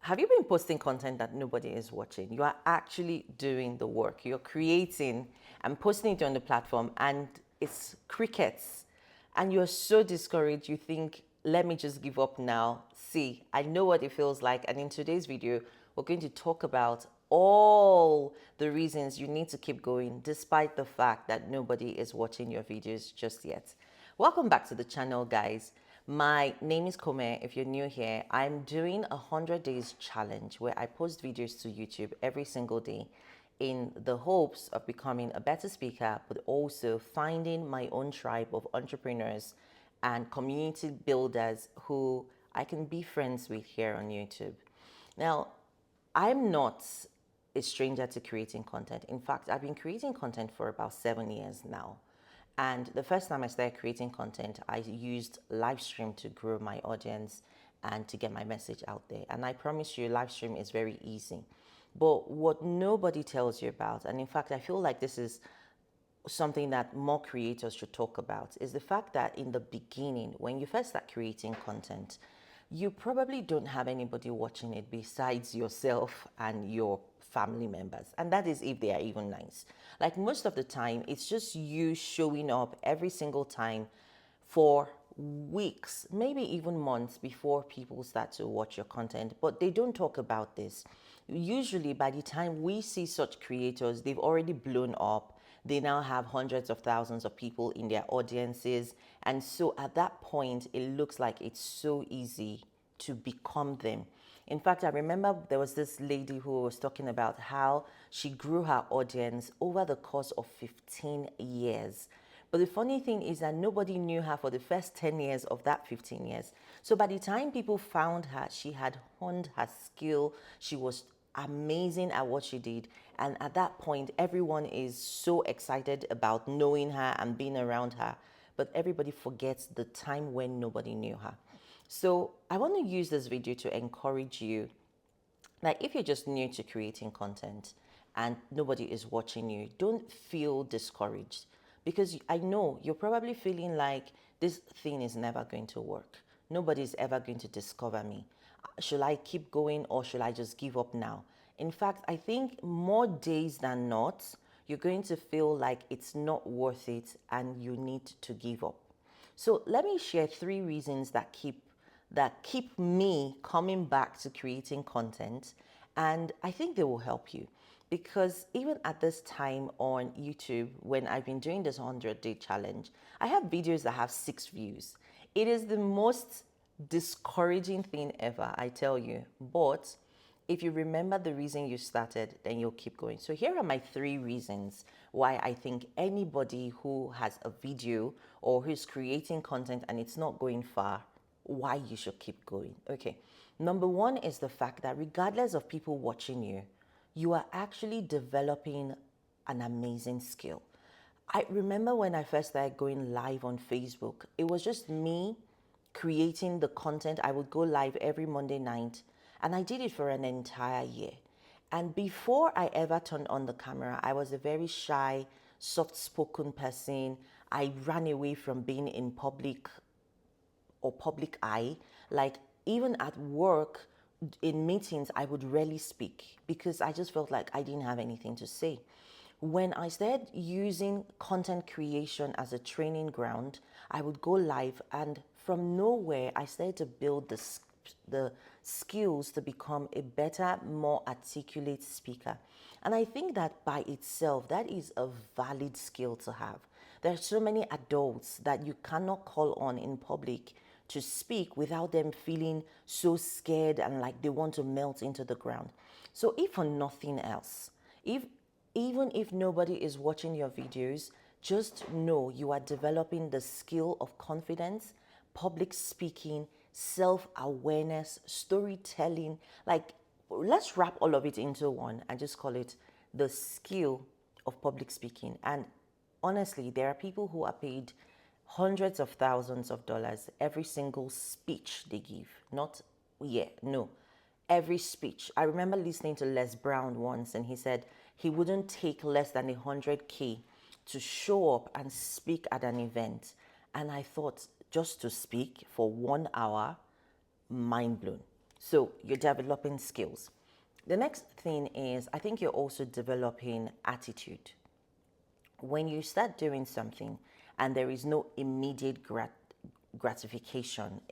Have you been posting content that nobody is watching? You are actually doing the work. You're creating and posting it on the platform, and it's crickets. And you're so discouraged, you think, let me just give up now. See, I know what it feels like. And in today's video, we're going to talk about all the reasons you need to keep going despite the fact that nobody is watching your videos just yet. Welcome back to the channel, guys. My name is Kome. If you're new here, I'm doing a 100 days challenge where I post videos to YouTube every single day in the hopes of becoming a better speaker, but also finding my own tribe of entrepreneurs and community builders who I can be friends with here on YouTube. Now, I'm not a stranger to creating content. In fact, I've been creating content for about 7 years now. And the first time I started creating content, I used live stream to grow my audience and to get my message out there. And I promise you, live stream is very easy. But what nobody tells you about, and in fact, I feel like this is something that more creators should talk about, is the fact that in the beginning, when you first start creating content, you probably don't have anybody watching it besides yourself and your family members. And that is if they are even nice. Like most of the time, it's just you showing up every single time for weeks, maybe even months before people start to watch your content. But they don't talk about this. Usually, by the time we see such creators, they've already blown up. They now have hundreds of thousands of people in their audiences. And so at that point, it looks like it's so easy to become them. In fact, I remember there was this lady who was talking about how she grew her audience over the course of 15 years. But the funny thing is that nobody knew her for the first 10 years of that 15 years. So by the time people found her, she had honed her skill. She was amazing at what she did. And at that point, everyone is so excited about knowing her and being around her. But everybody forgets the time when nobody knew her. So I want to use this video to encourage you, like if you're just new to creating content and nobody is watching you, don't feel discouraged, because I know you're probably feeling like this thing is never going to work. Nobody's ever going to discover me. Should I keep going or should I just give up now? In fact, I think more days than not, you're going to feel like it's not worth it and you need to give up. So let me share 3 reasons that keep me coming back to creating content, and I think they will help you. Because even at this time on YouTube, when I've been doing this 100-day challenge, I have videos that have 6 views. It is the most discouraging thing ever, I tell you. But if you remember the reason you started, then you'll keep going. So here are my 3 reasons why I think anybody who has a video or who's creating content and it's not going far, why you should keep going. Okay. Number 1 is the fact that regardless of people watching you, you are actually developing an amazing skill. I remember when I first started going live on Facebook, it was just me creating the content. I would go live every Monday night, and I did it for an entire year. And before I ever turned on the camera, I was a very shy, soft-spoken person. I ran away from being in public or public eye. Like even at work, in meetings, I would rarely speak because I just felt like I didn't have anything to say. When I started using content creation as a training ground, I would go live, and from nowhere, I started to build the skills to become a better, more articulate speaker. And I think that by itself, that is a valid skill to have. There are so many adults that you cannot call on in public to speak without them feeling so scared and like they want to melt into the ground. So if for nothing else, even if nobody is watching your videos, just know you are developing the skill of confidence, public speaking, self-awareness, storytelling. Like, let's wrap all of it into one and just call it the skill of public speaking. And honestly, there are people who are paid hundreds of thousands of dollars every single speech they give. Not, yeah, no, every speech. I remember listening to Les Brown once, and he said he wouldn't take less than 100K to show up and speak at an event. And I thought, just to speak for 1 hour, mind blown. So you're developing skills. The next thing is, I think you're also developing attitude. When you start doing something and there is no immediate gratification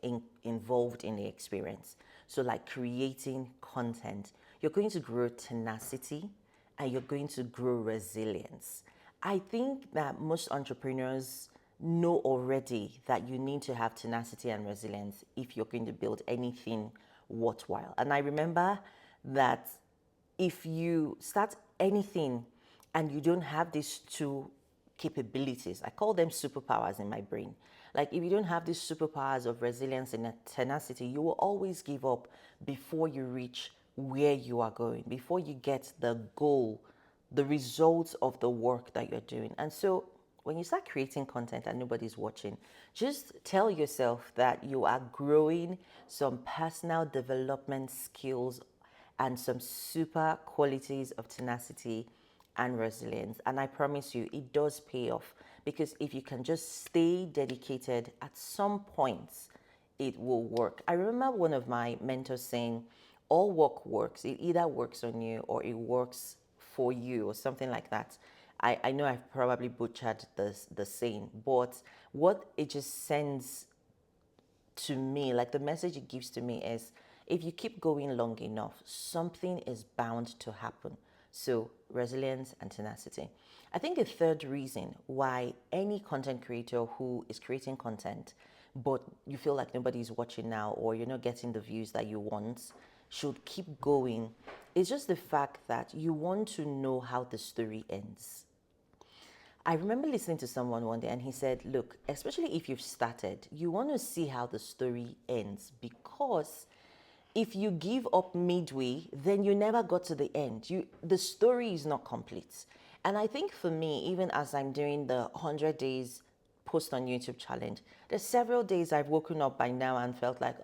involved in the experience, so like creating content, you're going to grow tenacity and you're going to grow resilience. I think that most entrepreneurs know already that you need to have tenacity and resilience if you're going to build anything worthwhile. And I remember that if you start anything and you don't have these two capabilities, I call them superpowers in my brain. Like if you don't have these superpowers of resilience and tenacity, you will always give up before you reach where you are going, before you get the goal, the results of the work that you're doing. And so when you start creating content and nobody's watching, just tell yourself that you are growing some personal development skills and some super qualities of tenacity and resilience. And I promise you, it does pay off, because if you can just stay dedicated, at some points, it will work. I remember one of my mentors saying, all work works. It either works on you or it works for you, or something like that. I know I've probably butchered the saying, but what it just sends to me, like the message it gives to me is, if you keep going long enough, something is bound to happen. So resilience and tenacity. I think a third reason why any content creator who is creating content, but you feel like nobody's watching now, or you're not getting the views that you want, should keep going, is just the fact that you want to know how the story ends. I remember listening to someone one day and he said, look, especially if you've started, you want to see how the story ends, because if you give up midway, then you never got to the end. The story is not complete. And I think for me, even as I'm doing the 100 days post on YouTube challenge, there's several days I've woken up by now and felt like,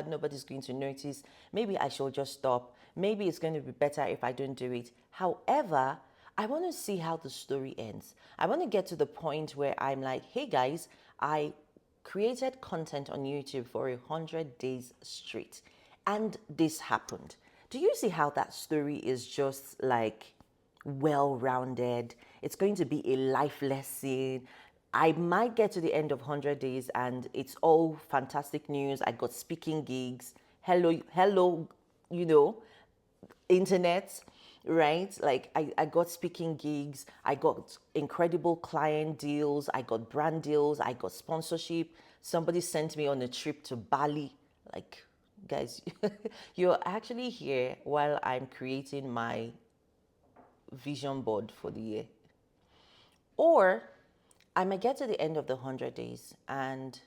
nobody's going to notice. Maybe I should just stop. Maybe it's going to be better if I don't do it. However, I want to see how the story ends. I want to get to the point where I'm like, hey guys, I created content on YouTube for 100 days straight, and this happened. Do you see how that story is just like well-rounded? It's going to be a life lesson. I might get to the end of 100 days and it's all fantastic news. I got speaking gigs. Hello, internet, right? Like I got speaking gigs, I got incredible client deals, I got brand deals, I got sponsorship. Somebody sent me on a trip to Bali. Like, guys, you're actually here while I'm creating my vision board for the year. Or I might get to the end of the 100 days and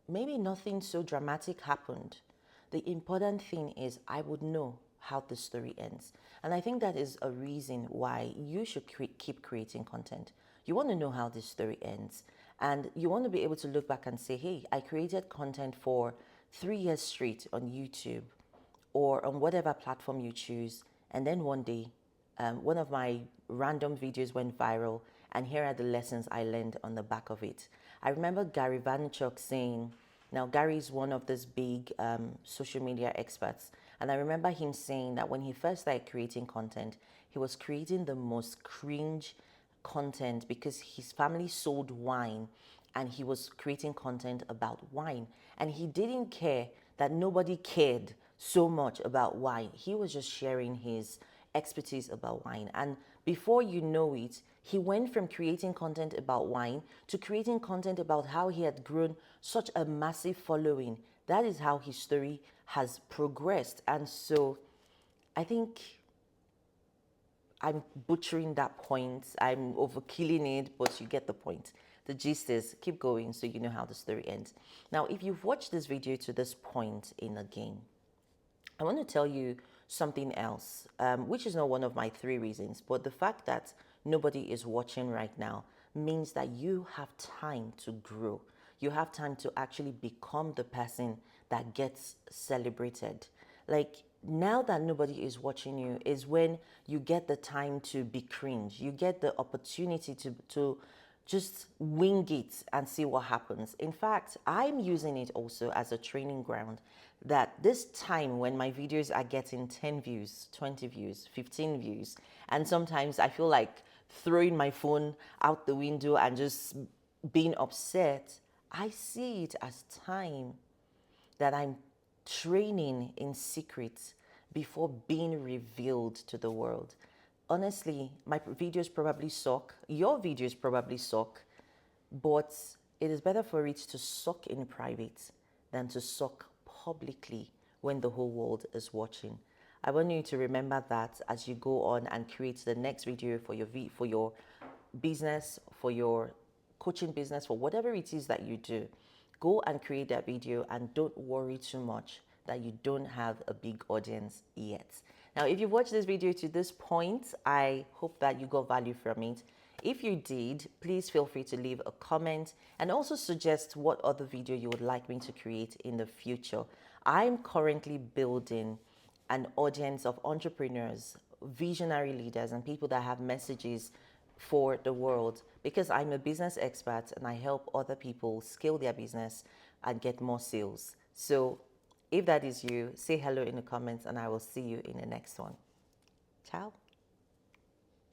maybe nothing so dramatic happened. The important thing is I would know how the story ends. And I think that is a reason why you should keep creating content. You want to know how this story ends. And you want to be able to look back and say, hey, I created content for 3 years straight on YouTube or on whatever platform you choose. And then one day, one of my random videos went viral, and here are the lessons I learned on the back of it. I remember Gary Vaynerchuk saying, now Gary is one of these big social media experts, and I remember him saying that when he first started creating content, he was creating the most cringe content because his family sold wine and he was creating content about wine, and he didn't care that nobody cared so much about wine. He was just sharing his expertise about wine, and before you know it, he went from creating content about wine to creating content about how he had grown such a massive following. That is how his story has progressed. And so I think I'm butchering that point. I'm overkilling it, but you get the point. The gist is keep going so you know how the story ends. Now, if you've watched this video to this point in the game, I want to tell you something else, which is not one of my 3 reasons, but the fact that nobody is watching right now means that you have time to grow. You have time to actually become the person that gets celebrated. Like, now that nobody is watching you is when you get the time to be cringe. You get the opportunity to just wing it and see what happens. In fact, I'm using it also as a training ground that this time when my videos are getting 10 views, 20 views, 15 views, and sometimes I feel like throwing my phone out the window and just being upset, I see it as time that I'm training in secret before being revealed to the world. Honestly, my videos probably suck. Your videos probably suck. But it is better for it to suck in private than to suck publicly when the whole world is watching. I want you to remember that as you go on and create the next video for your business, for your coaching business, for whatever it is that you do. Go and create that video and don't worry too much that you don't have a big audience yet. Now, if you've watched this video to this point, I hope that you got value from it. If you did, please feel free to leave a comment and also suggest what other video you would like me to create in the future. I'm currently building an audience of entrepreneurs, visionary leaders, and people that have messages for the world because I'm a business expert and I help other people scale their business and get more sales. So if that is you, say hello in the comments and I will see you in the next one. Ciao.